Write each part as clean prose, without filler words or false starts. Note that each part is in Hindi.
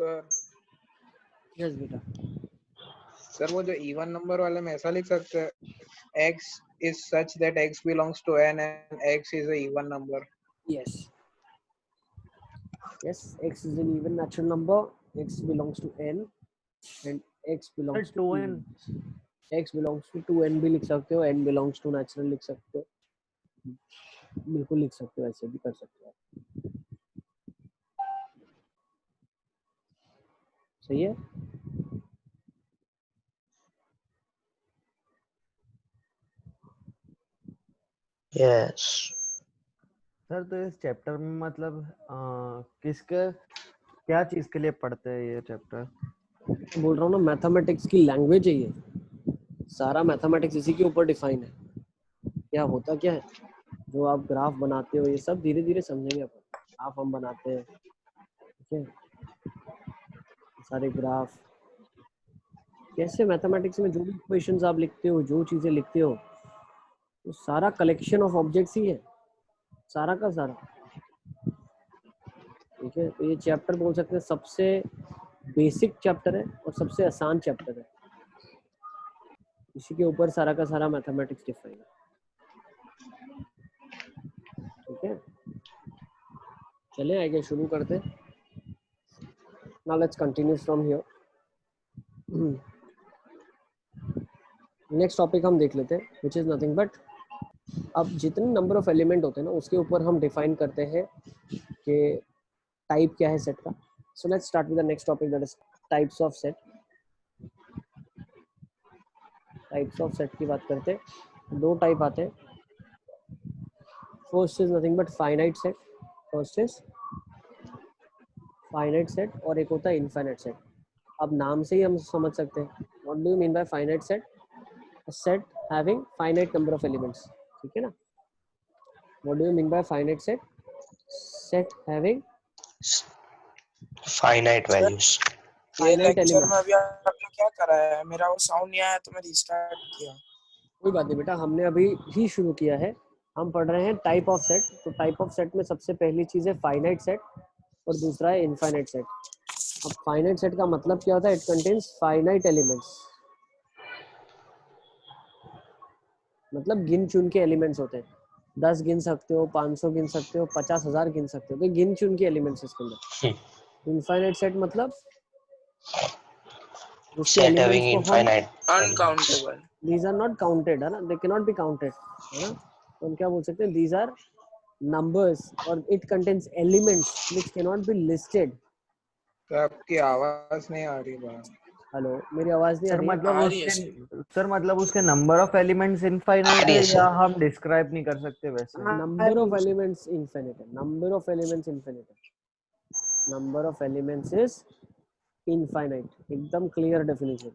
सर यस बेटा। सर वो जो इवन नंबर वाले में ऐसा लिख सकते हैं x is such that x belongs to n and x is a even number. Yes. Yes, x is an even natural number. X belongs to n and x belongs to 2n even. x belongs to 2n भी लिख सकते हो, n belongs to natural लिख सकते हो, बिल्कुल लिख सकते हो, ऐसे भी कर सकते हो। सही है। यस सर, तो इस चैप्टर में मतलब किसके क्या चीज के लिए पढ़ते हैं ये चैप्टर? बोल रहा हूँ ना, मैथमेटिक्स की लैंग्वेज है ये, सारा मैथमेटिक्स इसी के ऊपर डिफाइन है। क्या होता क्या है, जो आप ग्राफ बनाते हो, ये सब धीरे धीरे समझेंगे अपन। ग्राफ हम बनाते हैं, ठीक है, सारे ग्राफ कैसे मैथमेटिक्स में जो भी इक्वेशंस आप लिखते हो, जो चीजें लिखते हो, तो सारा कलेक्शन ऑफ ऑब्जेक्ट्स ही है, सारा का सारा। ठीक है, तो ये चैप्टर बोल सकते हैं सबसे बेसिक चैप्टर है और सबसे आसान चैप्टर है, इसी के ऊपर सारा का सारा मैथमेटिक्स डिफाइन है। ठीक है, चले आगे शुरू करते हैं। Now let's continue from here. Next topic हम देख लेते हैं, विच इज नथिंग बट, अब जितने नंबर ऑफ एलिमेंट होते हैं ना, उसके ऊपर हम डिफाइन करते हैं कि टाइप क्या है सेट का। So let's start with the next topic, that is types of set. Types of set की बात करते हैं, दो टाइप आते हैं। First is nothing but finite set, first is finite set, और एक होता है इनफाइनाइट सेट। अब नाम से ही हम समझ सकते हैं, what do you mean by finite set? A set having finite number of elements. ठीक है ना, what do you mean by finite set? Set having finite values. ये फाइनाइट लेक्चर में एलिमेंट्स। अभी आपने क्या करा है? मेरा वो साउंड नहीं आया तो मैं रिस्टार्ट किया। कोई बात नहीं बेटा, हमने अभी ही शुरू किया है, हम पढ़ रहे हैं टाइप ऑफ सेट। तो टाइप ऑफ सेट में सबसे पहली चीज है फाइनाइट सेट और दूसरा है इनफाइनाइट सेट। अब फाइनाइट सेट का मतलब क्या होता है? इट कंटेन्स फाइनाइट एलिमेंट्स, मतलब गिन चुन के एलिमेंट्स होते हैं। 10 गिन सकते हो, 500 गिन सकते हो, 50,000 गिन सकते हो, तो गिन चुन के एलिमेंट्स इसके अंदर। इनफाइनाइट सेट मतलब उसके सेट हैविंग एलिमेंट्स को हम, infinite uncountable, these are not counted, है ना, they cannot be counted, है ना। तो हम क्या बोल सकते हैं? these are numbers और it contains elements which cannot be listed। तो आपकी आवाज नहीं आ रही बाहर। हेलो, मेरी आवाज नहीं आ सर रही है? मतलब आ रही है उसके सर मतलब उसके नंबर ऑफ एलिमेंट्स इनफाइनाइट आ रही है है या सर। हम डिस्क्राइब नहीं कर सकते वैसे? नंबर ऑफ एलिमेंट्स इनफिनिट है, नंबर ऑफ एलिमेंट्स इनफिनिट है, number of elements is infinite, एकदम क्लियर डेफिनेशन।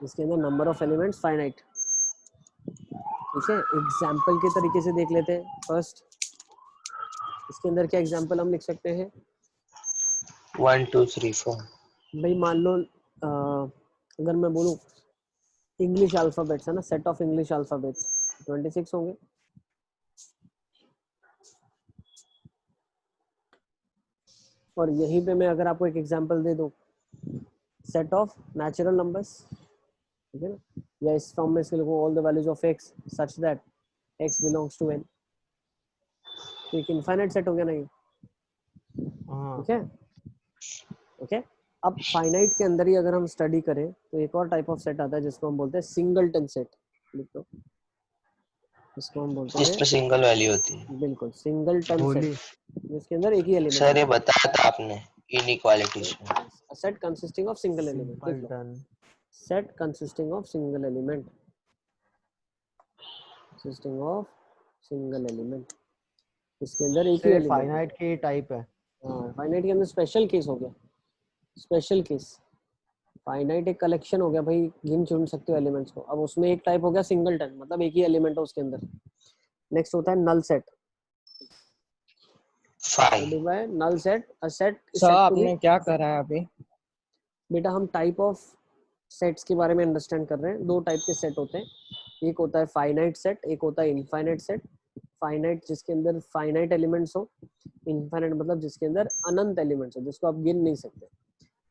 इसके अंदर नंबर ऑफ एलिमेंट्स फाइनाइट। ठीक है, एग्जाम्पल के तरीके से देख लेते हैं। फर्स्ट, इसके अंदर क्या एग्जाम्पल हम लिख सकते हैं? 1 2 3 4। भाई मान लो अगर मैं बोलूं इंग्लिश अल्फाबेट्स है ना, सेट ऑफ इंग्लिश अल्फाबेट्स 26 होंगे। और यहीं पे मैं अगर आपको एक एग्जांपल दे दूं, सेट ऑफ नेचुरल नंबर्स, ठीक है ना, या इस फॉर्म में इसके लिखो all the values of x such that x belongs to n, तो एक इनफाइनाइट सेट हो गया ना ये। ठीक है, ओके। अब फाइनाइट के अंदर ही अगर हम स्टडी करें तो एक और टाइप ऑफ सेट आता है जिसको हम बोलते हैं सिंगलटन सेट। लिख लो, इसको हम बोलते हैं जिसमें सिंगल वैल्यू होती है। बिल्कुल सिंगलटन सेट, होली जिसके अंदर एक ही एलिमेंट सर ये होता बताया था आपने इनइक्वालिटीज में। है। A set consisting of single element, लिख लो, singleton. Set consisting of single element, consisting of single element, इसके अंदर एक ही ये एलिमेंट होता फाइनाइट की टाइप है। है। हाँ, फाइनाइट के अंदर स्पेशल केस हो गया, स्पेशल केस। फाइनाइट एक कलेक्शन हो गया भाई, गिन चुन सकते हो एलिमेंट्स को। अब उसमें एक टाइप हो गया सिंगलटन, मतलब एक ही एलिमेंट है उसके अंदर। नेक्स्ट होता है null set. 5 null set, a set sir आपने क्या करा है अभी? बेटा हम टाइप ऑफ सेट्स के बारे में अंडरस्टैंड कर रहे हैं। दो टाइप के सेट होते हैं, एक होता है फाइनाइट सेट, एक होता है इनफाइनाइट सेट। फाइनाइट जिसके अंदर फाइनाइट एलिमेंट्स हो, इनफाइनाइट मतलब जिसके अंदर अनंत एलिमेंट्स है, जिसको आप गिन नहीं सकते।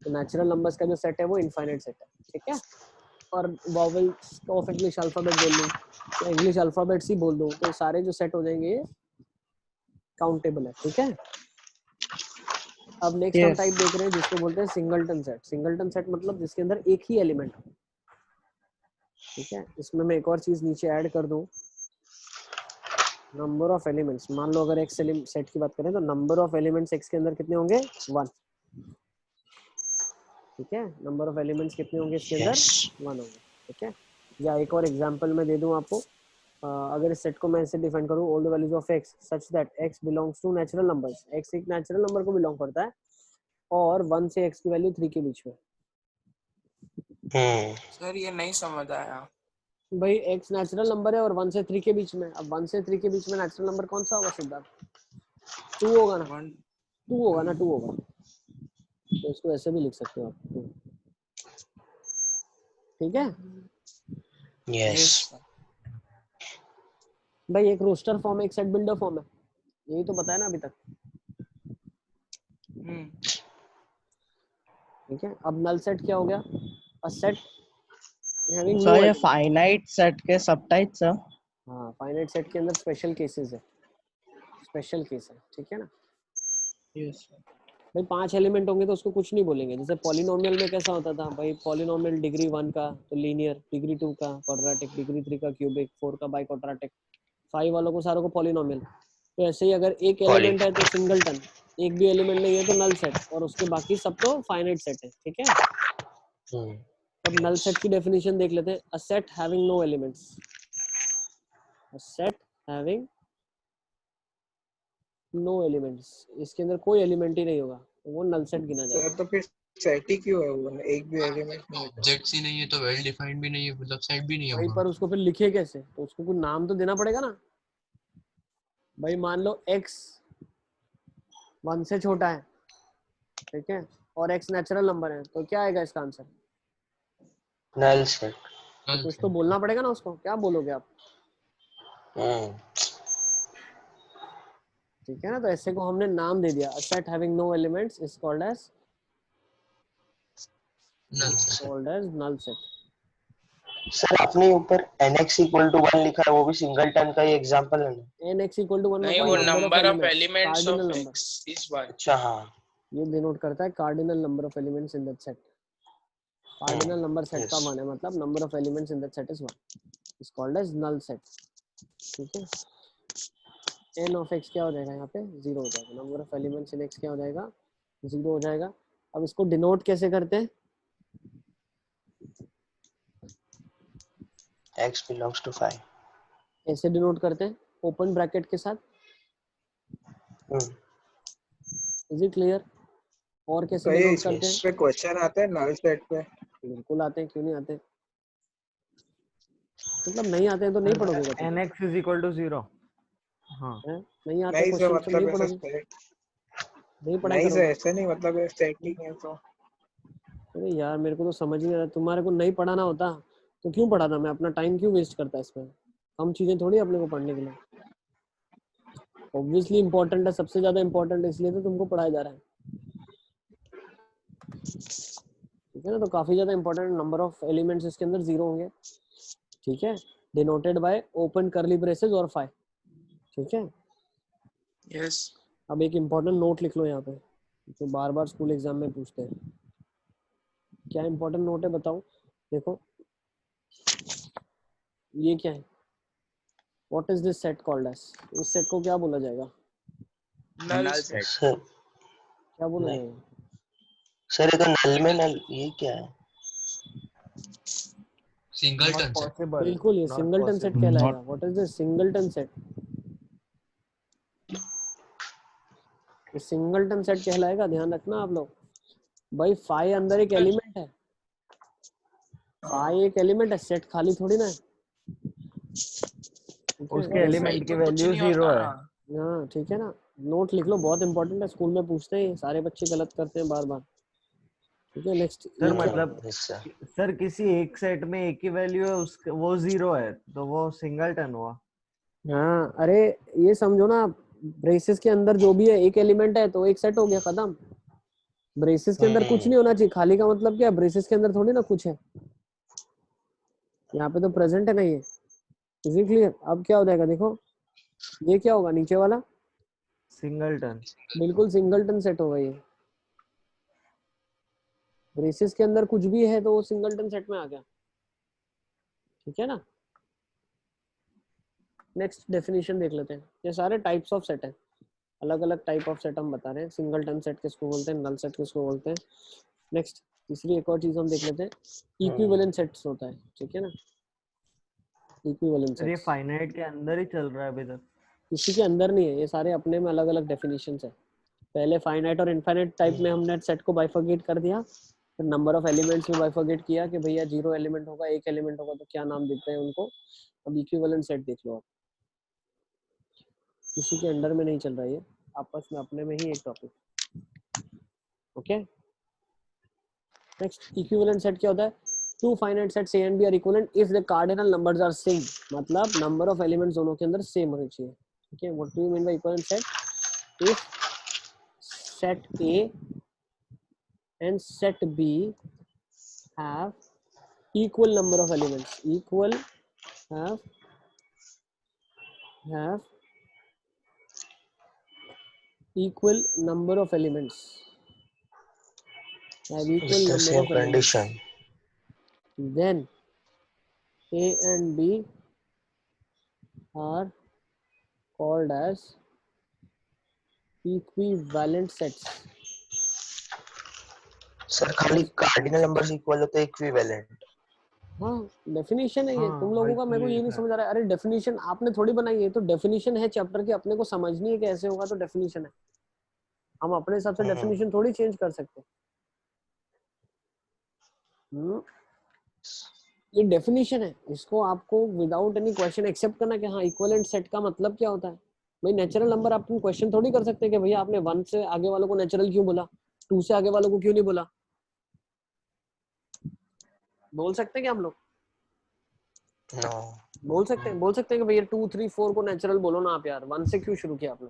तो नेचुरल नंबर्स का जो सेट है वो इनफाइनाइट सेट है, ठीक है। और वॉवेल्स ऑफ इंग्लिश अल्फाबेट बोल लूँ या इंग्लिश अल्फाबेट्स ही बोल दूँ, तो सारे जो सेट हो जाएंगे ये काउंटेबल है, ठीक है। अब नेक्स्ट हम टाइप देख रहे हैं जिसको बोलते हैं सिंगलटन सेट। सिंगलटन सेट मतलब जिसके अंदर एक ही एलिमेंट हो, ठीक है। इसमें मैं एक और चीज नीचे ऐड कर दूं, नंबर ऑफ एलिमेंट्स। मान लो अगर एक्स सेट की बात करें तो नंबर ऑफ एलिमेंट्स एक्स के अंदर कितने होंगे, 1, ठीक है। नंबर ऑफ एलिमेंट्स कितने होंगे इसके अंदर, Yes. 1 होंगे, ठीक है। या एक और एग्जांपल मैं दे दूं आपको, अगर इस सेट को मैं ऐसे डिफाइन करूं, all the values of x such that x belongs to natural numbers, x एक नेचुरल नंबर को बिलोंग करता है और 1 से एक्स की वैल्यू 3 के बीच में। सर ये नहीं समझ आया। भाई एक्स नेचुरल नंबर है और 1 से 3 के बीच में, अब 1 से 3 के बीच में नेचुरल नंबर कौन सा होगा सिद्धार्थ, 2 होगा ना, 2 होगा ना, 2 होगा। तो इसको ऐसे भी लिख सकते हो आप, ठीक है। Yes. भाई एक रोस्टर फॉर्म है, एक सेट बिल्डर फॉर्म है, यही तो बताया ना अभी तक, ठीक है। अब नल सेट क्या हो गया, a set having no, sir ये फाइनाइट सेट के सब टाइप्स है। हाँ फाइनाइट सेट के अंदर स्पेशल केसेस है, स्पेशल केस है, ठीक है ना। यस भाई 5 एलिमेंट होंगे तो उसको कुछ नहीं बोलेंगे। जैसे पॉलिनोमियल में कैसा होता था भाई, पॉलिनोमियल डिग्री 1 का तो लीनियर, डिग्री 2 का क्वाड्रेटिक, डिग्री 3 का क्यूबिक, 4 का बाई क्वाड्रेटिक, 5 वालों को सारों को पॉलिनोमियल। तो ऐसे ही अगर एक एलिमेंट है तो सिंगलटन, एक भी एलिमेंट नहीं है तो नल सेट, और उसके बाकी सब तो फाइनाइट सेट है, ठीक है। अब नल सेट की डेफिनेशन देख लेते हैं, a set having no elements, a set having no elements, इसके अंदर कोई एलिमेंट ही नहीं होगा तो वो नल सेट गिना जाएगा। सर तो फिर सेट ही क्यों है वो, एक भी एलिमेंट नहीं है तो? ऑब्जेक्ट्स ही नहीं है तो वेल डिफाइंड भी नहीं है, मतलब सेट भी नहीं भाई होगा। पर उसको फिर लिखे कैसे, तो उसको कुछ नाम तो देना पड़ेगा ना। भाई मान लो x 1 से छोटा है, ठीक है, और x नेचुरल नंबर है, तो क्या आएगा इसका आंसर, Null set. तो कुछ तो बोलना पड़ेगा ना उसको, क्या बोलोगे आप, ठीक है ना। तो ऐसे को हमने नाम दे दिया, a set having no elements is called as null set। Sir आपने ऊपर nx इक्वल टू 1 लिखा है, वो भी सिंगलटन का ही एग्जांपल है ना? nx equal to 1 नहीं, मतलब वो number of number of elements, elements cardinal of number, x is 1। अच्छा हाँ। ये डिनोट करता है cardinal number of elements in that set. Cardinal number set का 1 है, मतलब number of elements in that set is 1, is called as null set, ठीक है। n ऑफ x क्या हो जाएगा, यहाँ पे 0 हो जाएगा, number of elements in x क्या हो जाएगा, 0 हो जाएगा। अब इसको डिनोट कैसे करते हैं, x belongs to 5. ऐसे डिनोट करते हैं ओपन ब्रैकेट के साथ, इज इट क्लियर। और कैसे तो ये डिनोट इस करते हैं, पे क्वेश्चन आते हैं नल सेट पे? बिल्कुल आते हैं, क्यों नहीं आते, मतलब नहीं आते हैं तो नहीं पढ़ोगे तुम, nx is equal to 0। हाँ नहीं आते नहीं सर, क्वेश्चन तो नहीं मतलब ऐसे पढ़ोगे, सेट नहीं पढ़ाई नहीं सर, करोगे। ऐसे नहीं, मतलब सेटिंग है तो। अरे यार मेरे को तो समझ नहीं आ रहा, तुम्हारे को नहीं पढ़ाना होता तो क्यों पढ़ाता, मैं अपना टाइम क्यों वेस्ट करता इसमें, हम चीजें थोड़ी अपने को पढ़ने के लिए, ऑब्वियसली इंपॉर्टेंट है, सबसे ज्यादा इंपॉर्टेंट है, इसलिए तो तुमको पढ़ाया जा रहा है, ठीक है ना। तो काफी ज्यादा इंपॉर्टेंट, नंबर ऑफ एलिमेंट्स इसके अंदर 0 होंगे, ठीक है, denoted by open curly braces और 5, ठीक है। यस अब एक इंपॉर्टेंट नोट लिख लो यहाँ पे, जो बार बार स्कूल एग्जाम में पूछते हैं। क्या इंपॉर्टेंट नोट है बताओ, देखो ये क्या है, what is this set called as, इस सेट को क्या बोला जाएगा, नल सेट। सर क्या बोला नहीं। जाएगा, सर ये तो नल में नल, ये क्या है? Singleton set. पॉसिबल, बिल्कुल ये सिंगलटन सेट कहलाएगा। What is this singleton set, ये सिंगलटन सेट कहलाएगा, ध्यान रखना आप लोग। भाई 5 अंदर एक एलिमेंट है, 5 एक एलिमेंट है, सेट खाली थोड़ी ना है, उसके एलिमेंट की वैल्यू 0 है। हाँ ठीक है ना, नोट लिख लो, बहुत इंपॉर्टेंट है, स्कूल में पूछते हैं, सारे बच्चे गलत करते हैं बार बार, ठीक है। नेक्स्ट सर मतलब सर किसी एक सेट में एक ही वैल्यू है, उसका वो 0 है तो वो सिंगलटन हुआ। हाँ अरे ये समझो ना, ब्रेसेस के अंदर जो भी है एक एलिमेंट है तो एक सेट हो गया, खत्म। ब्रेसेस के अंदर कुछ नहीं होना चाहिए, खाली का मतलब क्या है, ब्रेसेस के अंदर थोड़ी ना कुछ है, यहाँ पे तो प्रेजेंट है ना ये। Is it clear? अब क्या हो जाएगा देखो, ये क्या होगा नीचे वाला, सिंगलटन। बिल्कुल सिंगलटन सेट होगा ये। ब्रेसेस के अंदर कुछ भी है तो वो सिंगलटन सेट में आ गया, ठीक है ना। नेक्स्ट डेफिनेशन देख लेते हैं। ये सारे टाइप्स ऑफ सेट है, अलग अलग टाइप ऑफ सेट हम बता रहे हैं। सिंगलटन सेट किसको बोलते हैं, नल सेट किसको बोलते हैं। नेक्स्ट तीसरी एक और चीज हम देख लेते हैं, इक्विवेलेंट सेट्स होता है, ठीक है ना। इक्विवेलेंट सर ये सेट्स फाइनाइट के अंदर ही चल रहा है अभी तक। किसी के अंदर नहीं है, ये सारे अपने में अलग अलग डेफिनेशंस है। पहले फाइनाइट और इनफाइनाइट टाइप में हमने सेट को बाइफरकेट कर दिया, फिर नंबर ऑफ एलिमेंट्स में बाइफरकेट किया कि भैया 0 एलिमेंट होगा, 1 एलिमेंट होगा तो क्या नाम देते हैं उनको। अब इक्विवेलेंट सेट देख लो आप, किसी के अंडर में नहीं चल रहा है ये, आपस में अपने में ही एक topic, okay. Next equivalent set क्या होता है, two finite sets A and B are equivalent if the cardinal numbers are same, मतलब नंबर ऑफ एलिमेंट्स दोनों के अंदर सेम होने चाहिए, ठीक है। What do you mean by equivalent set, if set A and set B have equal number of elements, have equal number of elements, have equal the number same of elements, condition. then A and B are called as equivalent sets. Sir खाली कार्डिनल नंबर्स इक्वल होते हैं इक्विवेलेंट। हाँ डेफिनेशन है ये, हाँ, तुम लोगों का मेरे को वही ये नहीं है। समझ आ रहा है। अरे डेफिनेशन आपने थोड़ी बनाई है, तो डेफिनेशन है चैप्टर की, अपने को समझनी है कि ऐसे होगा तो डेफिनेशन है, हम अपने हिसाब से डेफिनेशन थोड़ी चेंज कर सकते हैं। ये डेफिनेशन है, इसको आपको विदाउट एनी क्वेश्चन एक्सेप्ट करना कि हाँ इक्विवेलेंट सेट का मतलब क्या होता है। भाई नेचुरल नंबर आप क्वेश्चन थोड़ी कर सकते हैं कि भैया आपने 1 से आगे वालों को नेचुरल क्यों बोला, 2 से आगे वालों को क्यों नहीं बोला। बोल सकते हैं क्या हम लोग, नो बोल सकते हैं कि भैया 2 3 4 को नेचुरल बोलो ना आप यार, 1 से क्यों शुरू किया आपने।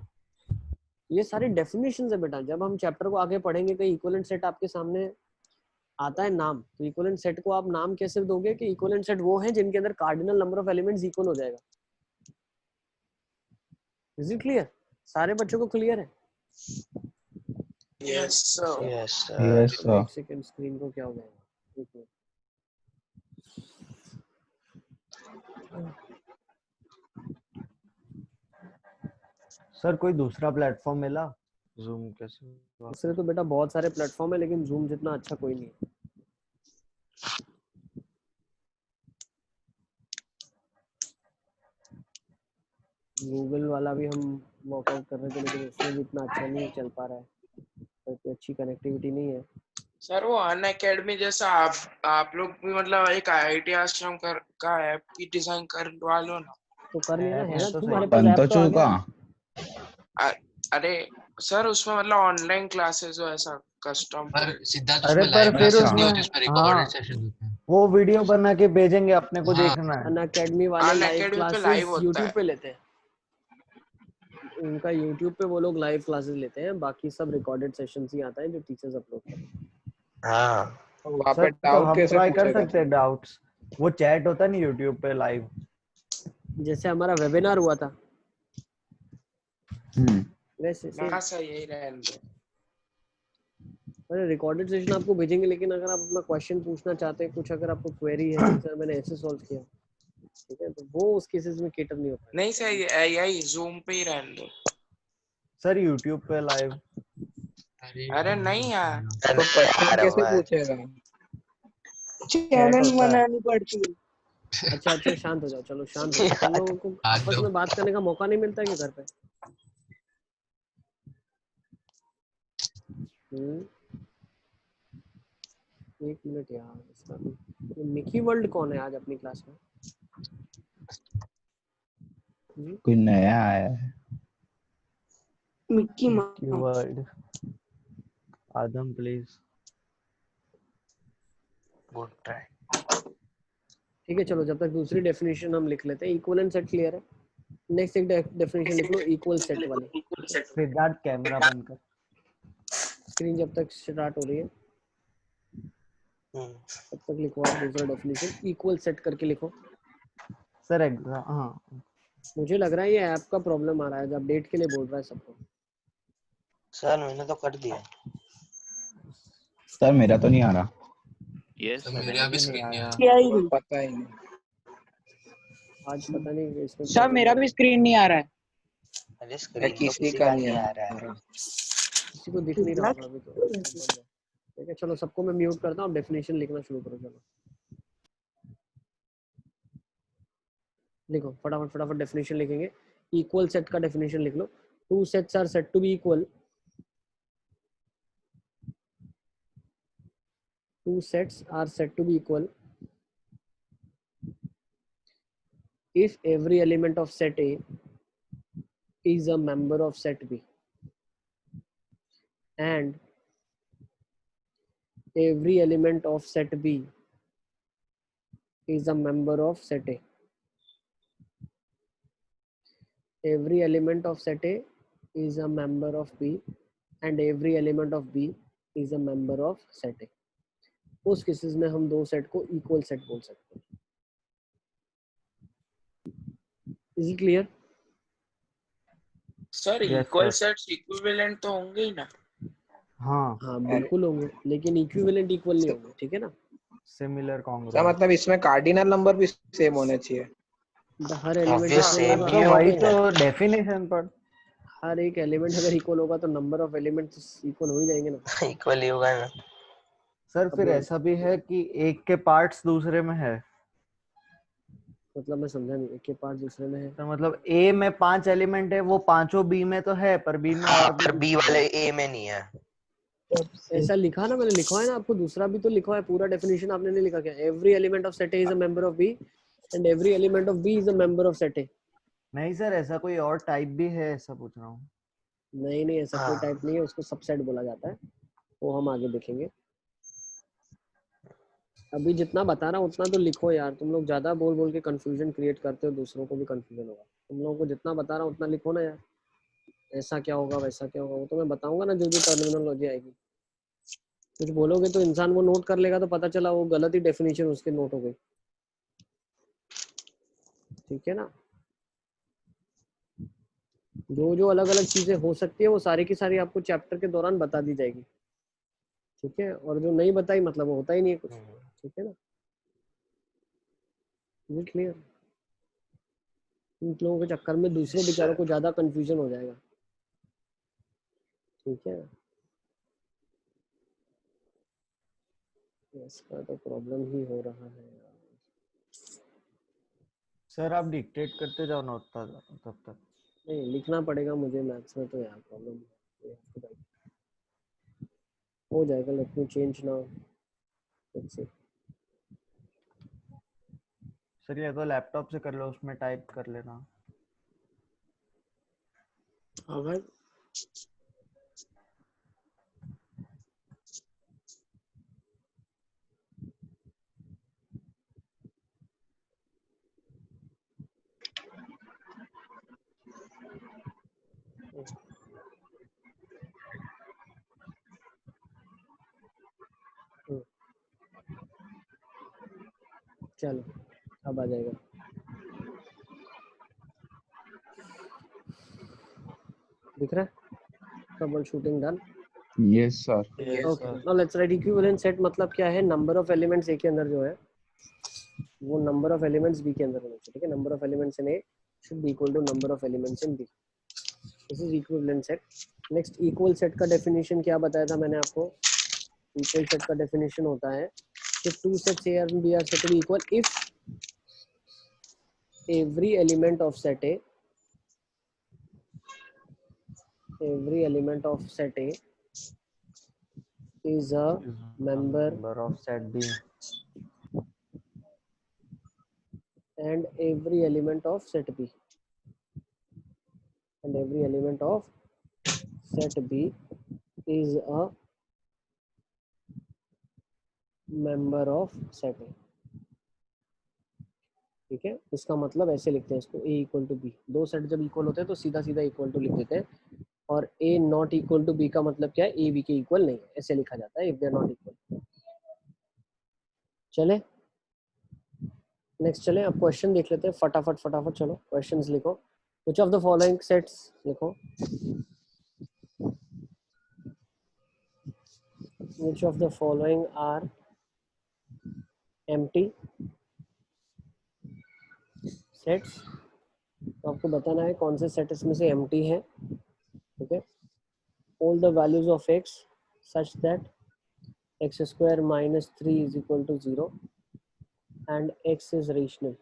ये सारी डेफिनेशंस है बेटा, जब हम चैप्टर को आगे पढ़ेंगे कहीं इक्विवेलेंट सेट आपके सामने आता है नाम, तो इक्विवेलेंट सेट को आप नाम कैसे दोगे कि इक्विवेलेंट सेट वो है जिनके अंदर cardinal number of elements equal हो जाएगा। Is it clear? सारे बच्चों को क्लियर है? Yes sir. Yes yes sir. एक सेकंड, स्क्रीन को क्या हो गया, एक मिनट। सर कोई दूसरा प्लेटफॉर्म मिला जूम कैसे? दूसरे तो बेटा बहुत सारे प्लेटफॉर्म है, लेकिन जूम जितना अच्छा कोई नहीं है। गूगल वाला भी हम वर्कआउट कर रहे थे, लेकिन उसमें भी इतना अच्छा नहीं चल पा रहा है, तो इतनी अच्छी कनेक्टिविटी नहीं है। सर वो अन अकेडमी जैसा आप लोग भी मतलब एक IIT आश्रम का ऐप की डिजाइन करवा लो ना। तो कर लेना है ना, तो तुम्हारे सही पास बन ऐप तो तो आ चुका। गया। अरे सर उसमें मतलब ऑनलाइन क्लासेस हो ऐसा कस्टम। पर सिद्धार्थ अरे उसमें पर लाइव फिर क्लासेस नहीं उसमें होती, उसमें रिकॉर्डेड हाँ सेशन होते हैं। वो वीडियो बना के भेजेंगे अपने को, हाँ। देखना है। अन अकेडमी वाले अन लाइव अकेडमी पे क्लासेस लाइव होता यूट्यूब है। पे लेते हैं, उनका यूट्यूब पे वो लोग लाइव क्लासेस लेते हैं, बाकी सब रिकॉर्डेड सेशंस ही आता है जो टीचर्स अपलोड करते हैं। हाँ वहाँ सर पे तो डाउट हम कैसे ट्राई कर पूछेगा? सकते हैं डाउट्स, वो चैट होता है ना यूट्यूब पे लाइव। जैसे हमारा वेबिनार हुआ था वैसे सेम। हाँ सर यही रहेंगे। अरे रिकॉर्डेड सेशन आपको भेजेंगे, लेकिन अगर आप अपना क्वेश्चन पूछना चाहते हैं कुछ, अगर आपको क्वेरी है कि सर मैंने ऐसे सॉल्व किया, ठीक है, तो वो उस केसेस में कैटर नहीं होता। नहीं सर यही जूम पे ही रहने दो। सर यूट्यूब पे लाइव। अरे नहीं यार, तो क्वेश्चन कैसे पूछेगा? चैट होता है। पड़ती है। अच्छा अच्छा शांत हो जाओ, चलो शांत हो जाओ, तुम लोगों को आपस में बात करने का मौका नहीं मिलता है कि घर पे। एक मिनट यार, इसका भी मिकी वर्ल्ड कौन है आज अपनी क्लास में? कोई नया आया है। Mickey keyword Adam please. Good try. ठीक है चलो, जब तक दूसरी डेफिनेशन हम लिख लेते हैं। इक्विवेलेंट सेट क्लियर है? नेक्स्ट एक डेफिनेशन लिख लो इक्वल सेट वाली। सिद्धार्थ कैमरा बंद कर। स्क्रीन जब तक स्टार्ट हो रही है तब तक लिखो आप दूसरा डेफिनेशन इक्वल सेट करके लिखो। सर एग्जाम, हाँ मुझे लग रहा है ये ऐप का प्रॉब्लम आ रहा है, जब अपडेट के लिए बोल रहा है सबको। सर मैंने तो कर दिया। सर मेरा तो नहीं आ रहा। यस तो सर। मेरे यहाँ भी स्क्रीन नहीं आ रहा। क्या ही पता ही नहीं। आज पता नहीं इसमें सर मेरा भी स्क्रीन नहीं आ रहा है। अरे या स्क्रीन तो किसी किसी का का नहीं नहीं आ आ रहा है। रहा। किसी को दिख नहीं रहा होगा अभी तो। ठीक है चलो सबको मैं म्यूट करता हूँ, डेफिनेशन लिखना शुरू करो। चलो लिखो फटाफट फटाफट डेफिनेशन लिखेंगे। इक्वल सेट का डेफिनेशन लिख लो। Two sets are said to be equal. Two sets are said to be equal if every element of set A is a member of set B and every element of set B is a member of set A. Every element of set A is a member of B and every element of B is a member of set A. उस केसेस में हम दो सेट को इक्वल सेट बोल सकते हैं। Is it clear? Sir Yes, equal sir. Sets equivalent तो होंगे ही ना। हाँ हाँ बिल्कुल होंगे, लेकिन इक्विवेलेंट इक्वल नहीं होंगे, ठीक है ना? Similar sir congruent. मतलब इसमें कार्डिनल नंबर भी सेम होने चाहिए। हर एलिमेंट Obvious इक्वल same होगा ही तो वही होंगे। तो डेफिनेशन पर। हर एक एलिमेंट अगर इक्वल होगा तो नंबर ऑफ एलिमेंट्स इक्वल हो ही जाएंगे ना। इक्वल ही होगा ना। सर अब फिर ऐसा भी है कि एक के पार्ट्स दूसरे में है, मतलब मैं समझा नहीं, एक के पार्ट दूसरे में है। तो मतलब ए में 5 एलिमेंट है, वो पांचों बी में तो है पर बी में हाँ और भी पर बी कुछ है। वाले ए में नहीं है। ऐसा लिखा ना, मैंने लिखा है ना आपको, दूसरा भी तो लिखा है। पूरा डेफिनेशन आपने नहीं लिखा क्या? Every element of set A is a member of B and every element of B is a member of set A. नहीं सर, ऐसा कोई और टाइप भी है, ऐसा पूछ रहा हूँ। नहीं नहीं, ऐसा कोई हाँ टाइप नहीं है, उसको सबसेट बोला जाता है, वो हम आगे देखेंगे। अभी जितना बता रहा हूँ उतना तो लिखो यार, तुम लोग ज्यादा बोल बोल के कंफ्यूजन क्रिएट करते हो, दूसरों को भी कंफ्यूजन होगा। तुम लोगों को जितना बता रहा हूँ उतना लिखो ना यार। ऐसा क्या होगा वैसा क्या होगा वो तो मैं बताऊंगा ना, जो जो टर्मिनोलॉजी आएगी। कुछ बोलोगे तो इंसान वो नोट कर लेगा, तो पता चला वो गलत ही डेफिनेशन उसके नोट हो गई, ठीक है ना? जो जो अलग अलग चीजें हो सकती है वो सारी की सारी आपको चैप्टर के दौरान बता दी जाएगी, ठीक है? और जो नहीं बताई मतलब वो होता ही नहीं है कुछ, ठीक है ना? ये क्लियर? इन लोगों के चक्कर में दूसरों बेचारों को ज्यादा कंफ्यूजन हो जाएगा, ठीक है? इसका तो प्रॉब्लम ही हो रहा है यार। सर आप डिक्टेट करते जाओ ना उतना तब तक। नहीं लिखना पड़ेगा मुझे, मैथ्स में तो यार प्रॉब्लम हो जाएगा। Let me change now, let's see. Sir ये तो लैपटॉप से कर लो, उसमें टाइप कर लेना। हाँ भाई चलो अब आ जाएगा। दिख रहा है? Trouble shooting done. Yes sir. Okay now let's write equivalent set मतलब क्या है? नंबर ऑफ एलिमेंट्स ए के अंदर जो है वो नंबर ऑफ एलिमेंट्स बी के अंदर होना चाहिए, ठीक है? Number of elements in A should be equal to number of elements in B. This is equivalent set. Next equal set का डेफिनेशन क्या बताया था मैंने आपको? इक्वल सेट का डेफिनेशन होता है कि टू सेट्स ए और B are said to be equal if every element of set A is a member of set B and every element of set B is a member of set A. ठीक है, इसका मतलब ऐसे लिखते हैं इसको a इक्वल टू बी। दो सेट जब इक्वल होते हैं तो सीधा सीधा इक्वल टू लिख देते हैं, और a not equal to b का मतलब क्या है, a b के इक्वल नहीं है, ऐसे लिखा जाता है if they are not equal. चले नेक्स्ट चले, अब क्वेश्चन देख लेते हैं फटाफट फटाफट। चलो क्वेश्चंस लिखो। Which of the following sets, लिखो which of the following are empty sets. तो आपको बताना है कौन से सेट इसमें से एम्प्टी है। ठीक है, all the values of x such that x square minus 3 is equal to 0 and x is rational.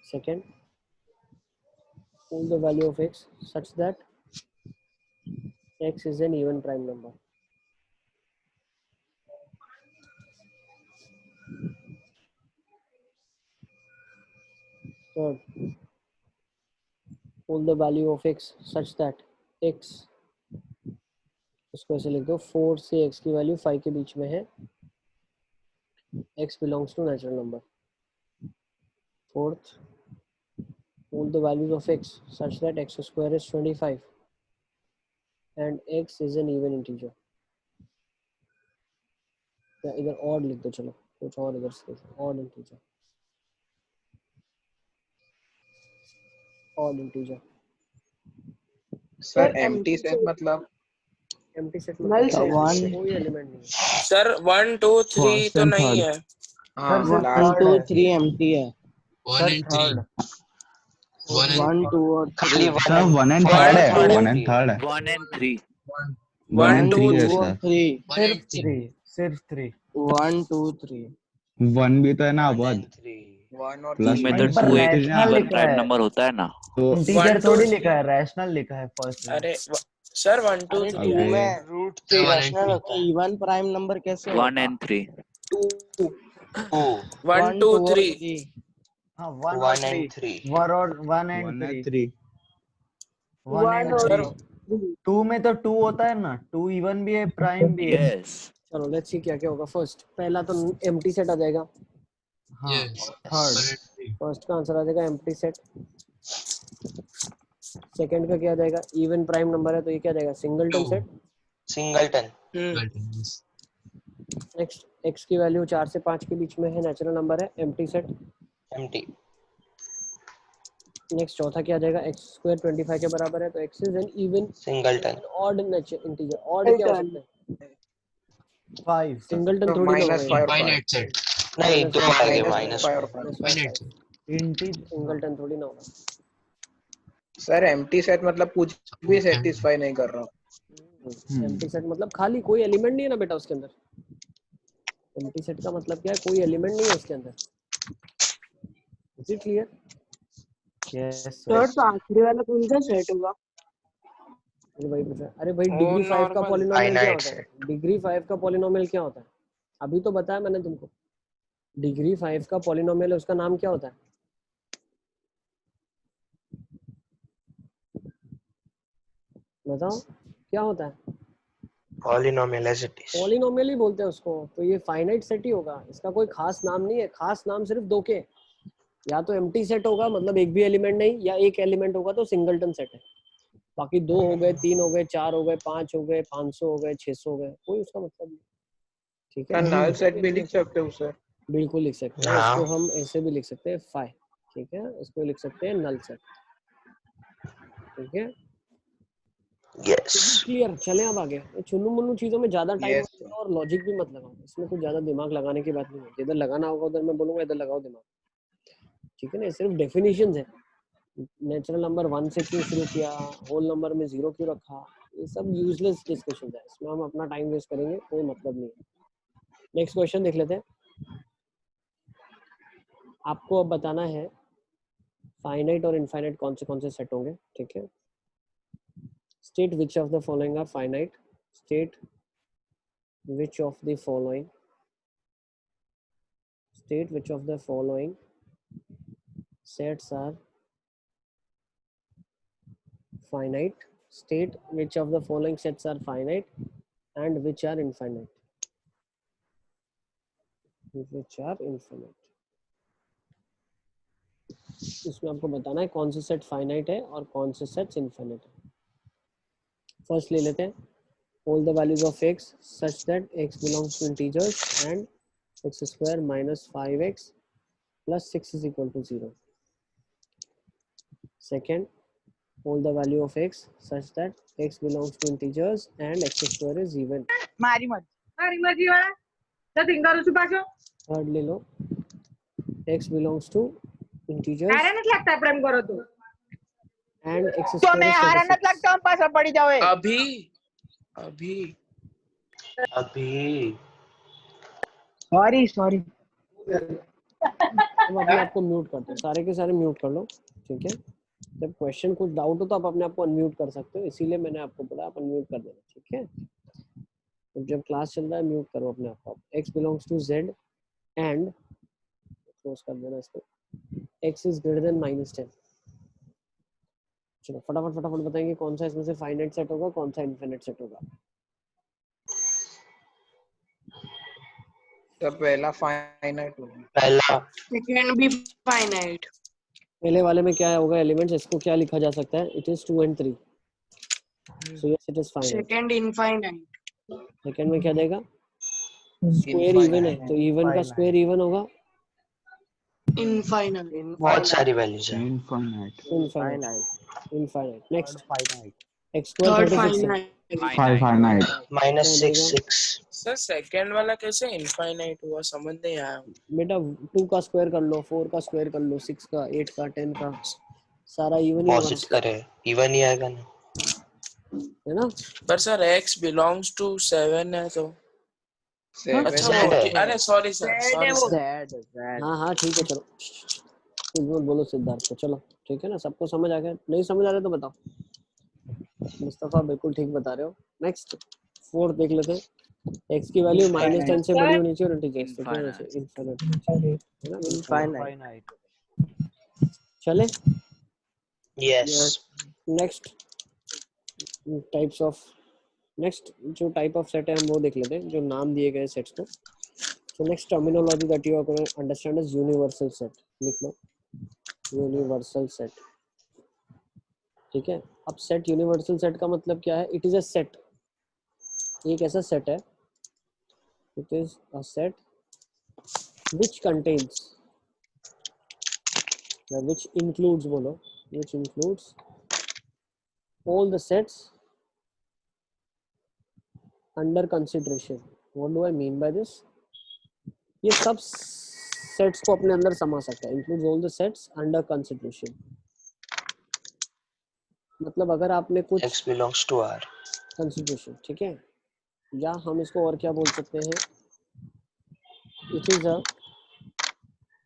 Second, all the value of x such that x is an even prime number. Third, all the value of x such that x, इसको ऐसे लिख दो 4 से x की वैल्यू 5 के बीच में है, x belongs to natural number. Fourth, all the values of x such that x square is 25 and x is an even integer. या इधर odd लिख दो, चलो कुछ और इधर से odd integer, odd integer. Sir empty set मतलब empty set Null मतलब set. इसमें कोई एलिमेंट नहीं है। सर 1 2 3 First तो and नहीं third. है। हाँ sir One, last two, third three empty है. 1 and 3 थर्ड 1 and 1, 2 और खाली 3. Sir one and One third and है, two. वन एंड थर्ड है, 1 and 3. 1 1 एंड 2 3 है 2 और सर। 3. 1 सिर्फ and 3 थ्री, सिर्फ थ्री 1, 2, 3. 1 भी तो है ना 1 अवध, and 3. 1 और 2 प्लस में तो माइनस 2 तो एक इंटीजर रैशनल इवन लिखा प्राइम है, नंबर होता है ना। तो इंटीजर 1 2 थोड़ी 3 लिखा है, रैशनल लिखा है फर्स्ट में। अरे सर 1 2 अरे 3 2 है। में रूट सर 3 1 and रैशनल 3 होता है। इवन प्राइम नंबर कैसे 1 होगा? and 3. 2 2 1 1, 2 2 और 3 3. हाँ 1 और 1 and 3, 3 1 एंड 1 है 3, 3। 1 एंड सर 3। 2 में तो 2 होता है ना, 2 इवन भी है, प्राइम भी है। Yes. चलो लेट्स सी क्या क्या होगा। फर्स्ट, पहला तो एम्प्टी सेट आ जाएगा। हाँ, yes और 1 थर्ड and 3 फर्स्ट का आंसर आ जाएगा एम्प्टी सेट। सेकंड का क्या आ जाएगा, इवन प्राइम नंबर है तो ये क्या आ जाएगा, singleton 2 set. Singleton yes next, x की वैल्यू 4 से 5 के बीच में है, नेचुरल नंबर है, एम्प्टी सेट। एम्प्टी नेक्स्ट चौथा क्या आ जाएगा, x स्क्वायर 25 के बराबर है तो x is an even singleton odd integer. Odd क्या हो सकता है, 5। सिंगलटन तो थोड़ी ना होगा -5 ये। और 5 infinite set नहीं, दो आगे -5 और 5 infinite set इंटीजर सिंगलटन थोड़ी ना होगा। सर एम्प्टी सेट मतलब कुछ भी सेटिस्फाई नहीं कर रहा। एम्प्टी सेट मतलब खाली, कोई एलिमेंट नहीं है ना बेटा उसके अंदर। एम्प्टी सेट का मतलब क्या है, कोई एलिमेंट नहीं है उसके अंदर। Is it clear? Yes sir sir. तो आखिरी वाला कौन सा सेट होगा? अरे भाई पूछा, अरे भाई वो डिग्री 5 का normal पॉलिनोमियल क्या फाइनाइट होता है? सेट डिग्री 5 का पॉलिनोमियल क्या होता है? अभी तो बताया मैंने तुमको। डिग्री 5 का पॉलिनोमियल है, उसका नाम क्या होता है? बताओ क्या होता है? Polynomial as it is. Polynomial ही बोलते हैं उसको। तो ये फाइनाइट सेट ही होगा, इसका कोई खास नाम नहीं है। खास नाम सिर्फ दो के, या तो एम्प्टी सेट होगा मतलब एक भी एलिमेंट नहीं, या एक एलिमेंट होगा तो सिंगलटन सेट है। बाकी 2 हो गए, 3 हो गए, 4 हो गए, 5 हो गए, 500 हो गए, 600 हो गए, कोई उसका मतलब नहीं। ठीक है, नल सेट भी लिख सकते हो सर। बिल्कुल लिख सकते हैं हाँ। इसको। हम ऐसे भी लिख सकते हैं फाइ, ठीक है, इसको लिख सकते हैं नल सेट। ठीक है, यस क्लियर। चलें अब आगे। चुन्नू मुन्नू चीजों में ज्यादा टाइम Yes, मत लगाओ और लॉजिक भी मत लगाओ। इसमें कुछ ज्यादा दिमाग लगाने की बात नहीं है। जिधर लगाना होगा उधर मैं बोलूंगा इधर लगाओ दिमाग। ठीक है ना, ये सिर्फ डेफिनेशंस है। नेचुरल नंबर 1 से क्यों शुरू किया, होल नंबर में 0 क्यों रखा, ये सब यूजलेस डिस्कशन है। इसमें हम अपना टाइम वेस्ट करेंगे, कोई मतलब नहीं है। नेक्स्ट क्वेश्चन देख लेते हैं। आपको अब बताना है फाइनाइट और इनफाइनाइट कौन से सेट होंगे। ठीक है, state which of the following are finite, state which of the following, state which of the following sets are finite, state which of the following sets are finite and which are infinite. which are infinite. इसमें आपको बताना है कौन से सेट फाइनाइट है और कौन से सेट्स इनफिनिट है. फर्स्ट ले लेते हैं all the values of x such that x belongs to integers and x square minus 5x plus 6 is equal to 0. Second, all the value of x such that x belongs to integers and x square is even. મારી મરજી વાળા તો થિંક કરું છું પાછો Third ले लो x belongs to integers હારે નથી લાગતા પ્રેમ કરો તો and x તો square મેં is હારે 26. નથી લાગતા આમ પાછા પડી જાવ એ अभी अभी सॉरी हम अपने आप को म्यूट करते हैं, सारे के सारे म्यूट कर लो. ठीक है, जब क्वेश्चन कुछ डाउट हो तो आप अपने आप को अनम्यूट कर सकते हो, इसीलिए मैंने आपको बोला आप अनम्यूट कर देना. ठीक है, तो जब क्लास चल रहा है म्यूट करो अपने आप को. x belongs to z and close कर देना इसको. x is greater than -10. चलो फटाफट बताएंगे कौन सा इसमें से फाइनाइट सेट होगा, कौन सा इनफिनिट सेट होगा. तो पहला फाइनाइट होगा. पहला सेकंड भी फाइनाइट. पहले वाले में क्या होगा एलिमेंट्स, इसको क्या लिखा जा सकता है, it is 2 and 3. So yes it is finite. Second infinite. Second में क्या देगा, स्क्वायर इवन है तो इवन का स्क्वायर इवन होगा. इनफाइनाइट. बहुत सारी वैल्यूज है. Infinite. Next finite. x square third 36 है. फाइनाइट. फाइनाइट. -6 सर सेकंड वाला कैसे इनफाइनाइट हुआ समझ नहीं आया. बेटा 2 का स्क्वायर कर लो, 4 का स्क्वायर कर लो, 6 का, 8 का, 10 का, सारा इवन ही होगा पॉजिटिव करे इवन ही आएगा ना. है ना. पर सर x बिलोंग्स टू 7 है तो. अच्छा Z है. अरे सॉरी सर सॉरी. हाँ ठीक है चलो कुछ मत बोलो सिद्धार्थ को. चलो ठीक है ना, सबको समझ आ गया, नहीं समझ आ रहा तो बताओ. मुस्तफा बिल्कुल ठीक बता रहे हो. नेक्स्ट 4 देख लेते हैं. x की वैल्यू -10 से बड़ी होनी चाहिए और इंटीजर्स तो क्या होना चाहिए, इनफिनिट है ना. इनफाइनाइट. चले. Yes. Next types of, next जो टाइप ऑफ सेट है हम वो देख लेते हैं, जो नाम दिए गए सेट्स को. So next terminology that you are going to understand is universal set. लिख लो यूनिवर्सल सेट. ठीक है, अब सेट यूनिवर्सल सेट का मतलब क्या है, इट इज अ सेट. एक ऐसा सेट है, it is a set which contains, which includes बोलो, which includes all the sets under consideration. What do I mean by this? ये सब सेट्स को अपने अंदर समा सकता है. includes all the sets under consideration. मतलब अगर आपने कुछ x belongs to R. consideration, ठीक है, या हम इसको और क्या बोल सकते हैं, इट इज अ,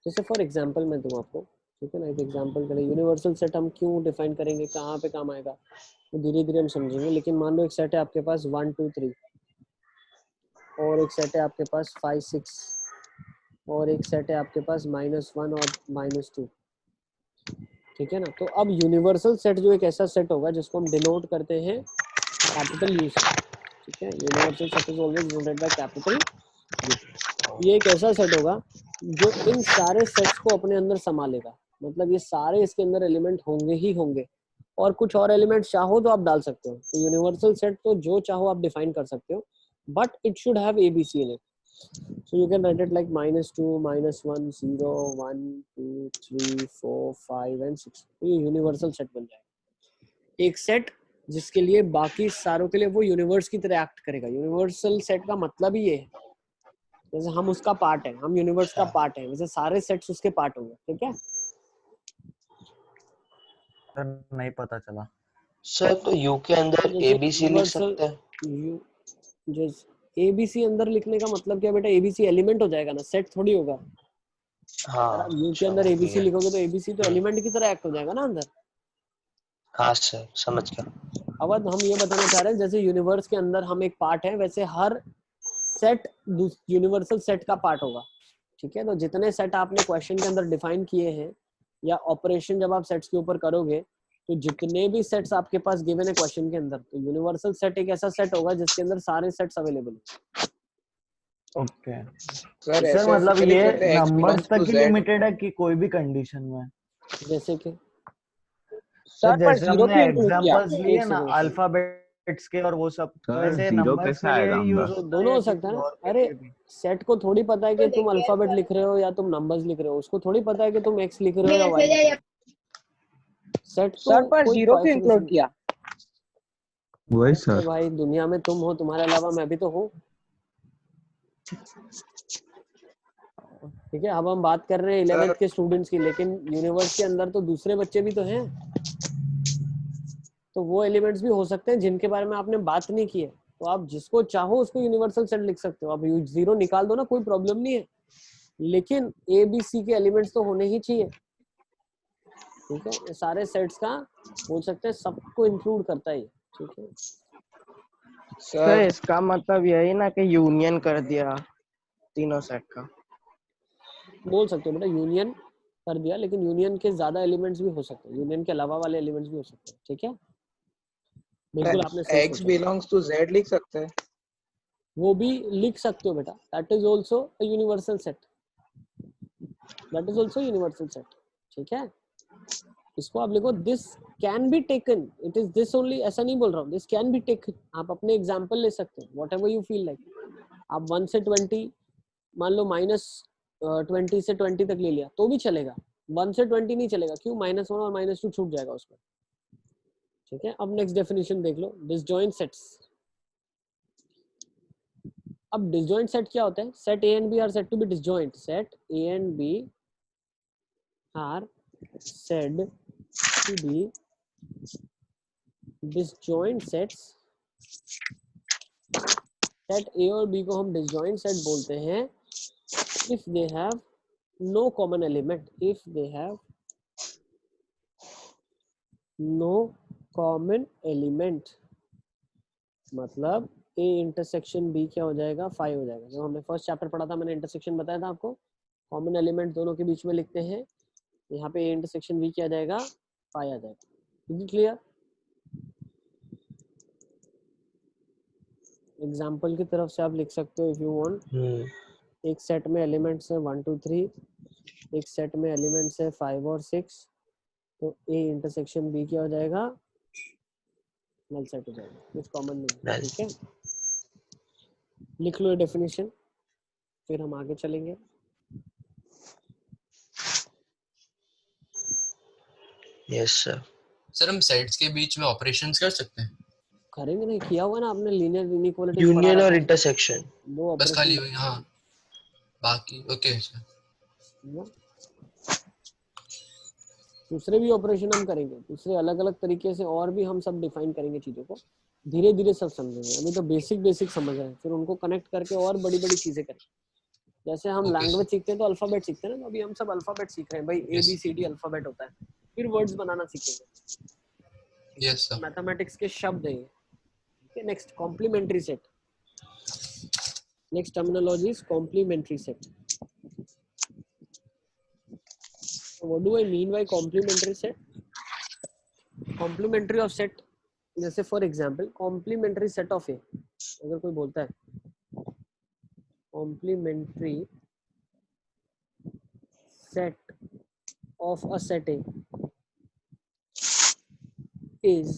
जैसे फॉर एग्जांपल मैं दूं आपको. ठीक है ना, एक एग्जांपल के लिए यूनिवर्सल सेट हम क्यों डिफाइन करेंगे, कहाँ पे काम आएगा तो धीरे धीरे हम समझेंगे. लेकिन मान लो एक सेट है आपके पास 1 2 3 और एक सेट है आपके पास 5 6 और एक सेट है आपके पास -1 और -2. ठीक है ना, तो अब यूनिवर्सल सेट जो एक ऐसा सेट होगा जिसको हम डिनोट करते हैं कैपिटल यू से. ठीक है, universal set is always denoted by capital you. ये एक ऐसा सेट होगा जो इन सारे सेट्स को अपने अंदर समा लेगा. मतलब ये सारे इसके अंदर एलिमेंट होंगे ही होंगे, और कुछ और एलिमेंट चाहो तो आप डाल सकते हो. तो यूनिवर्सल सेट तो जो चाहो आप डिफाइन कर सकते हो, but it should have ABC in it. So you can write it like -2 -1 0 1 2 3 4 5 and 6. तो ये यूनिवर्सल सेट बन जाएगा. एक सेट जिसके लिए बाकी सारों के लिए वो यूनिवर्स की तरह एक्ट करेगा. यूनिवर्सल सेट का मतलब ही ये है, जैसे हम उसका पार्ट है, हम यूनिवर्स का पार्ट है, वैसे सारे सेट्स उसके पार्ट होंगे. ठीक है, नहीं पता चला. सर तो U के अंदर ABC लिख सकते हैं. जो ABC अंदर लिखने का मतलब क्या बेटा, ABC एलिमेंट हो जाएगा ना, सेट थोड़ी होगा. अगर आप U के अंदर ABC लिखोगे तो ABC तो एलिमेंट की तरह एक्ट हो जाएगा ना अंदर. हाँ सर समझ गया. अब हम ये बताना चाह रहे हैं जैसे यूनिवर्स के अंदर हम एक पार्ट है, वैसे हर सेट यूनिवर्सल सेट का पार्ट होगा. ठीक है, तो जितने सेट आपने क्वेश्चन के अंदर डिफाइन किए हैं या ऑपरेशन जब आप सेट्स के ऊपर करोगे, तो जितने भी सेट्स आपके पास गिवन है क्वेश्चन के अंदर, तो यूनिवर्सल सेट एक ऐसा सेट होगा जिसके अंदर सारे सेट्स अवेलेबल हैं. ओके सर सर ऐसे मतलब लिख ये सकते हैं x नंबर्स belongs to तक ही z। लिमिटेड है कि कोई भी कंडीशन में? जैसे कि सर सर पर जैसे जीरो हमने क्यों इंक्लूड किया? एग्जांपल्स लिए एक ना सेकंड, अल्फाबेट्स के और वो सब, तो सर ऐसे जीरो नंबर्स कैसे के लिए आएगा ही यूज अंदर? तो होता दोनों है हो या सकता है किसी ना। और के अरे लिए भी? सेट को थोड़ी पता है कि तुम अल्फाबेट लिख रहे हो या तुम नंबर्स लिख रहे हो, उसको थोड़ी पता है कि तुम एक्स लिख रहे हो या वाई लिख रहे हो। सेट तो सर पर कोई जीरो क्यों इंक्लूड क्वालिफिकेशन। किया? वही अरे सर। भाई दुनिया में तुम हो, तुम्हारे अलावा मैं भी तो हूँ। ठीक है, अब हम बात कर रहे हैं 11th सर के स्टूडेंट्स की, लेकिन यूनिवर्स के अंदर तो दूसरे बच्चे भी तो हैं, तो वो एलिमेंट्स भी हो सकते हैं जिनके बारे में आपने बात नहीं की है। तो आप जिसको चाहो उसको यूनिवर्सल सेट लिख सकते हो। अब जीरो निकाल दो ना, कोई प्रॉब्लम नहीं है, लेकिन ए बी सी के एलिमेंट्स तो होने ही चाहिए। ठीक है, ये सारे सेट्स का बोल सकते हैं, सबको इंक्लूड करता है ये। ठीक है सर सर इसका मतलब यही ना कि यूनियन कर दिया तीनों सेट का। बोल सकते हो बेटा, यूनियन कर दिया, लेकिन यूनियन के ज्यादा एलिमेंट्स भी हो सकते हैं, यूनियन के अलावा वाले एलिमेंट्स भी हो सकते हैं। ठीक है, बिल्कुल आपने सही x सोचा। belongs to z लिख सकते हैं। वो भी लिख सकते हो बेटा, that is also a universal set, that is also universal set. ठीक है, इसको आप लिखो this can be taken, it is this only, ऐसा नहीं बोल रहा हूँ, दिस कैन बी टेकन। आप अपने एग्जाम्पल ले सकते हो, what ever you feel like. आप 1 से 20 मान लो, -20 से 20 तक ले लिया तो भी चलेगा, 1 से 20 नहीं चलेगा। क्यों? -1 और -2 छूट जाएगा उसमें। ठीक है, अब नेक्स्ट डेफिनेशन देख लो, डिसजॉइंट सेट्स। अब डिसजॉइंट सेट क्या होता है? Set A and B are said to be disjoint, set A and B are said to be disjoint sets। Set A और बी को हम डिसजॉइंट सेट बोलते हैं if they have no common element, if they have no common element। मतलब ए इंटरसेक्शन बी क्या हो जाएगा? 5 हो जाएगा। जब हमने फर्स्ट चैप्टर पढ़ा था, मैंने इंटरसेक्शन बताया था आपको, कॉमन एलिमेंट दोनों के बीच में लिखते हैं, यहाँ पे ए इंटरसेक्शन बी क्या आ जाएगा? 5 आ जाएगा। Is it clear? एग्जाम्पल की तरफ से आप लिख सकते हो इफ यू वांट। एक सेट में एलिमेंट्स है 1 2 3, एक सेट में एलिमेंट्स है 5 और 6, तो ए इंटरसेक्शन बी क्या हो जाएगा? नल सेट हो जाएगा, कुछ कॉमन नहीं है। ठीक है, लिख लो ये डेफिनेशन, फिर हम आगे चलेंगे। Yes sir. सर हम सेट्स के बीच में ऑपरेशंस कर सकते हैं? करेंगे नहीं, किया हुआ ना आपने, लीनियर इनइक्वालिटीज पढ़ा यूनियन रहा और था, इंटरसेक्शन। वो बस खाली ऑपरेशन। वही, हाँ बाकी ओके सर। दूसरे भी ऑपरेशन हम करेंगे, दूसरे अलग अलग तरीके से, और भी हम सब डिफाइन करेंगे चीजों को, धीरे धीरे सब समझेंगे। अभी तो बेसिक बेसिक समझ रहे हैं, फिर उनको कनेक्ट करके और बड़ी बड़ी चीजें करेंगे। जैसे हम ओके लैंग्वेज सर। सीखते हैं तो अल्फाबेट सीखते हैं ना, तो अभी हम सब अल्फाबेट सीख रहे हैं भाई, A yes B C D alphabet होता है, फिर वर्ड्स बनाना सीखेंगे। Yes sir. मैथमेटिक्स के शब्द है ये। Next complementary set, next terminology is complementary set. What do I mean by complementary set? Complementary of set, जैसे for example complementary set of A, अगर कोई बोलता है complementary set of a set A is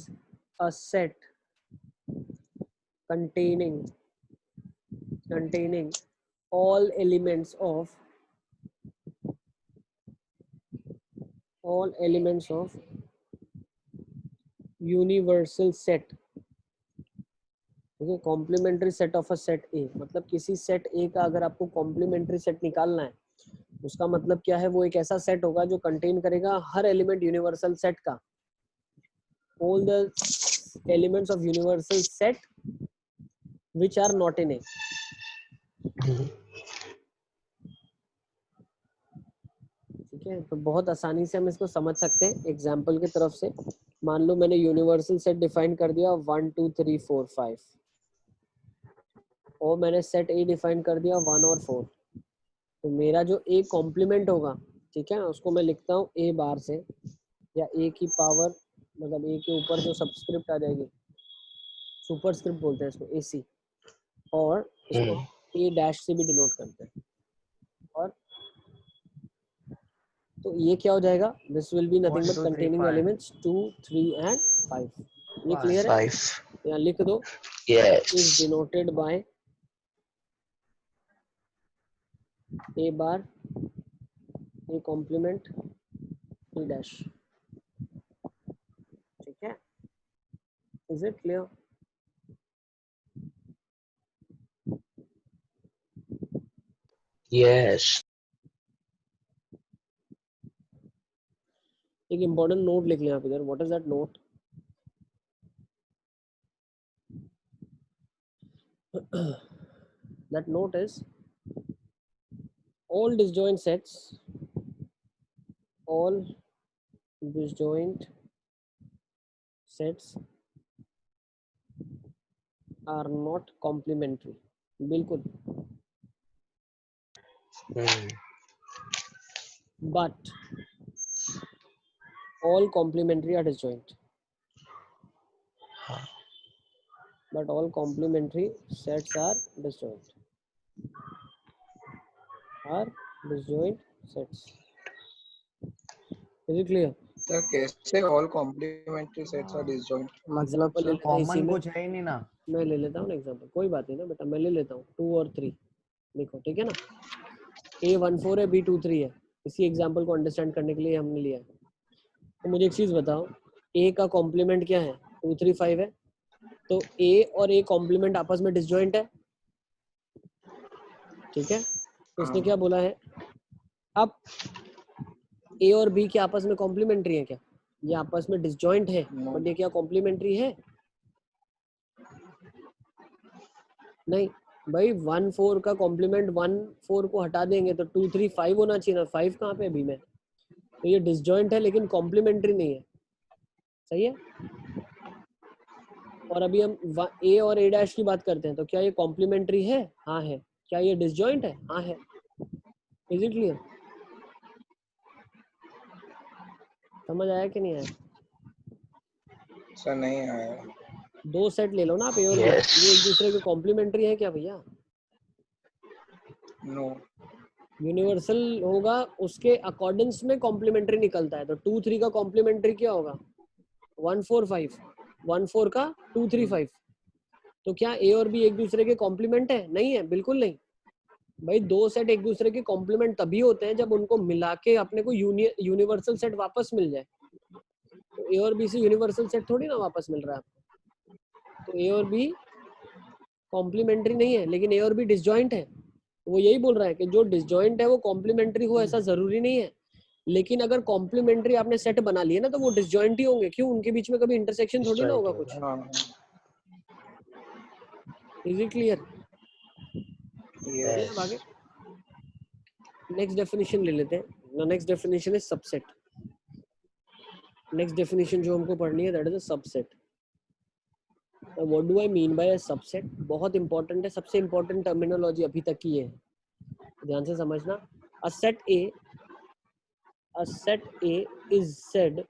a set containing all elements of universal set। ठीक है, complementary set of a set A, मतलब किसी सेट ए का अगर आपको कॉम्प्लीमेंट्री सेट निकालना है, उसका मतलब क्या है? वो एक ऐसा सेट होगा जो कंटेन करेगा हर एलिमेंट यूनिवर्सल सेट का, all the elements of universal set which are not in A। ठीक है, तो बहुत आसानी से हम इसको समझ सकते हैं एग्जाम्पल की तरफ से। मान लो मैंने यूनिवर्सल सेट डिफाइन कर दिया 1 2 3 4 5, और मैंने सेट ए डिफाइन कर दिया 1 और 4, तो मेरा जो ए कॉम्प्लीमेंट होगा, ठीक है ना, उसको मैं लिखता हूँ ए बार से, या ए की पावर, मतलब ए के ऊपर जो सबस्क्रिप्ट आ जाएगी, सुपरस्क्रिप्ट बोलते हैं इसको, एसी, और इसको ए डैश से भी डिनोट करते हैं। और तो ये क्या हो जाएगा, this will be nothing 1 but 2 3 containing 5 elements 2 3 and 5। ये क्लियर है? 5 यहाँ लिख दो, is yes denoted by A bar A complement A dash. ठीक है, इज इट क्लियर? yes एक इंपॉर्टेंट नोट लिख लें आप इधर। What is that note? that note is all disjoint sets are not complementary। बिल्कुल। but all complementary are disjoint। but all complementary sets are disjoint sets। is it clear? Sir कैसे all complementary sets are disjoint? मतलब Example ले सर लेते हैं इसी कॉमन में। कुछ है ही नहीं ना। मैं ले लेता हूँ ना एग्जांपल, कोई बात नहीं ना बेटा, मैं ले लेता हूँ 2 और 3। देखो ठीक है ना, A14 है B23 है। इसी एग्जांपल को अंडरस्टैंड करने के लिए हमने लिया है। तो मुझे एक चीज बताओ, A का कॉम्प्लीमेंट क्या है? 2 3 5 है। तो A और A कॉम्प्लीमेंट आपस में डिसजॉइंट है। ठीक है, तो उसने क्या बोला है, अब A और B के आपस में कॉम्प्लीमेंट्री है क्या? ये आपस में डिसजॉइंट है, बट ये क्या कॉम्प्लीमेंट्री है? नहीं भाई, 1 4 का कॉम्प्लीमेंट 1 4 को हटा देंगे तो 2 3 5 होना चाहिए ना। 5 कहाँ पे अभी में? तो ये डिसजॉइंट है लेकिन कॉम्प्लीमेंट्री नहीं है। सही है। और अभी हम A और A डैश की बात करते हैं, तो क्या ये कॉम्प्लीमेंट्री है? हाँ है। क्या ये डिसजॉइंट है? हाँ है। Is it clear? समझ आया कि नहीं आया? सर नहीं आया। 2 सेट ले लो ना आप A और B, Yes. ये एक दूसरे के कॉम्प्लीमेंट्री है क्या भैया? नो। यूनिवर्सल होगा उसके अकॉर्डेंस में कॉम्प्लीमेंट्री निकलता है। तो 2 3 का कॉम्प्लीमेंट्री क्या होगा? 1 4 5। 1 4 का 2 3 5। तो क्या A और B एक दूसरे के कॉम्प्लीमेंट है? नहीं है, बिल्कुल नहीं भाई। 2 सेट एक दूसरे के कॉम्प्लीमेंट तभी होते हैं जब उनको मिला के अपने को यूनिवर्सल सेट वापस मिल जाए। तो A और B से यूनिवर्सल सेट थोड़ी ना वापस मिल रहा है आपको। तो A और B कॉम्प्लीमेंट्री नहीं है, लेकिन A और B डिसजॉइंट है। वो यही बोल रहा है कि जो डिसजॉइंट है वो कॉम्प्लीमेंट्री हो ऐसा जरूरी नहीं है, लेकिन अगर कॉम्प्लीमेंट्री आपने सेट बना लिए ना तो वो डिसजॉइंट ही होंगे। क्यों? उनके बीच में कभी इंटरसेक्शन थोड़ी ना होगा कुछ। Is it clear? yes आगे नेक्स्ट डेफिनेशन ले लेते हैं। नेक्स्ट डेफिनेशन है सबसेट। नेक्स्ट डेफिनेशन जो हमको पढ़नी है that is a subset. What do I mean bye a subset? बहुत इंपॉर्टेंट है, सबसे इंपॉर्टेंट टर्मिनोलॉजी अभी तक की है, ध्यान से समझना। A set A is said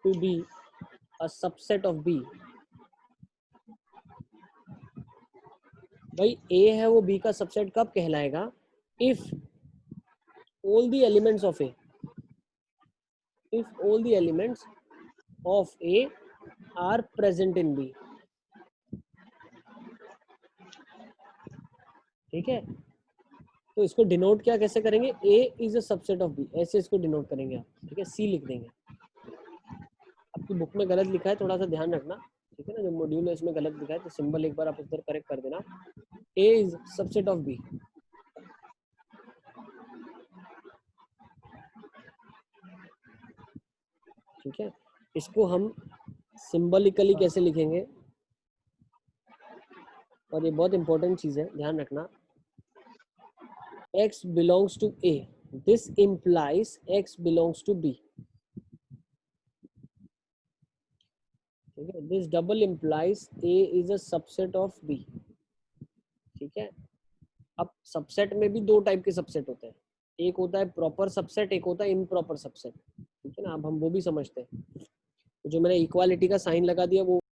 to be a subset of B। भाई A है वो B का सबसेट कब कहलाएगा? If all the elements of A are present in B। ठीक है, तो इसको डिनोट क्या कैसे करेंगे? A is a subset of B, ऐसे इसको डिनोट करेंगे आप। ठीक है, C लिख देंगे। आपकी बुक में गलत लिखा है, थोड़ा सा ध्यान रखना। ठीक है ना, जो मॉड्यूल है इसमें गलत लिखा है तो सिंबल एक बार आप उधर करेक्ट कर देना। A is subset of B। ठीक है, इसको हम सिंबलिकली कैसे लिखेंगे? और ये बहुत इंपॉर्टेंट चीज है, ध्यान रखना। X belongs to A, this implies X belongs to B। ठीक है, this double implies A is a subset of B। ठीक है, अब सबसेट में भी 2 टाइप के सबसेट होते हैं, एक होता है प्रॉपर सबसेट, एक होता है इम्प्रॉपर सबसेट। ठीक है ना, अब हम वो भी समझते हैं। जो मैंने इक्वालिटी का साइन लगा दिया वो